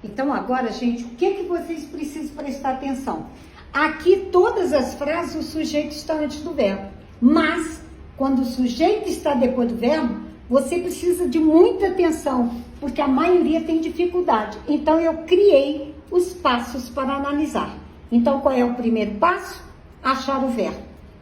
Então agora, gente, o que vocês precisam prestar atenção? Aqui todas as frases o sujeito está antes do verbo, mas quando o sujeito está depois do verbo, você precisa de muita atenção, porque a maioria tem dificuldade. Então eu criei os passos para analisar. Então qual é o primeiro passo? Achar o verbo.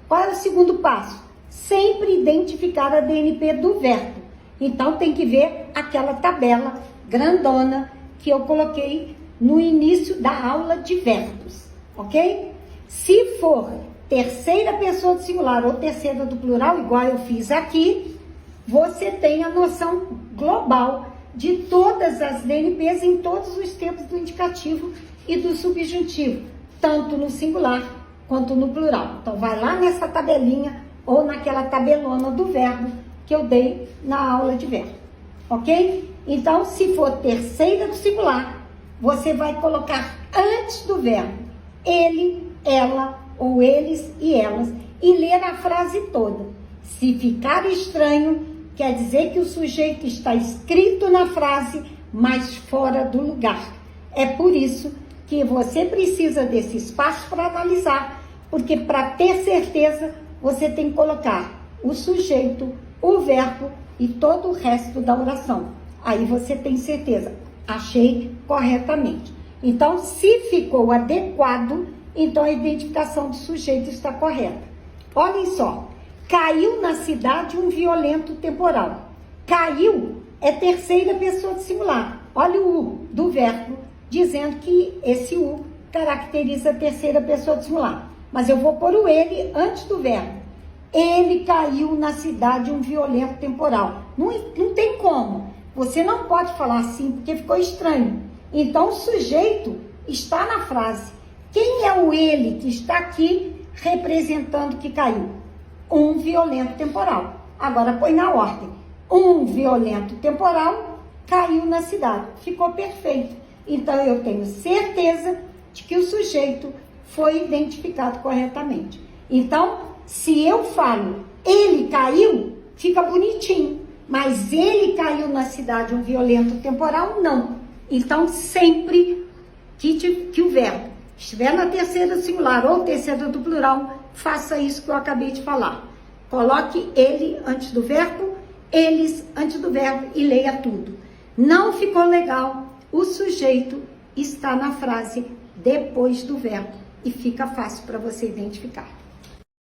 Qual é o segundo passo? Sempre identificar a DNP do verbo. Então tem que ver aquela tabela grandona que eu coloquei no início da aula de verbos, ok? Se for terceira pessoa do singular ou terceira do plural, igual eu fiz aqui, você tem a noção global de todas as DNPs em todos os tempos do indicativo e do subjuntivo, tanto no singular quanto no plural. Então vai lá nessa tabelinha ou naquela tabelona do verbo que eu dei na aula de verbo, ok? Então, se for terceira do singular, você vai colocar antes do verbo ele, ela ou eles e elas e ler a frase toda. Se ficar estranho, quer dizer que o sujeito está escrito na frase, mas fora do lugar. É por isso que você precisa desse espaço para analisar, porque para ter certeza, você tem que colocar o sujeito, o verbo e todo o resto da oração. Aí você tem certeza, achei corretamente. Então, se ficou adequado, então a identificação do sujeito está correta. Olhem só, caiu na cidade um violento temporal. Caiu é terceira pessoa do singular. Olha o U do verbo, dizendo que esse U caracteriza a terceira pessoa do singular. Mas eu vou pôr o ele antes do verbo. Ele caiu na cidade um violento temporal. Não tem como. Você não pode falar assim porque ficou estranho. Então o sujeito está na frase. Quem é o ele que está aqui representando que caiu? Um violento temporal. Agora põe na ordem. Um violento temporal caiu na cidade. Ficou perfeito. Então eu tenho certeza de que o sujeito foi identificado corretamente. Então, se eu falo ele caiu, fica bonitinho. Mas ele caiu na cidade um violento temporal, não. Então, sempre que o verbo estiver na terceira do singular ou terceira do plural, faça isso que eu acabei de falar. Coloque ele antes do verbo, eles antes do verbo e leia tudo. Não ficou legal, o sujeito está na frase depois do verbo e fica fácil para você identificar.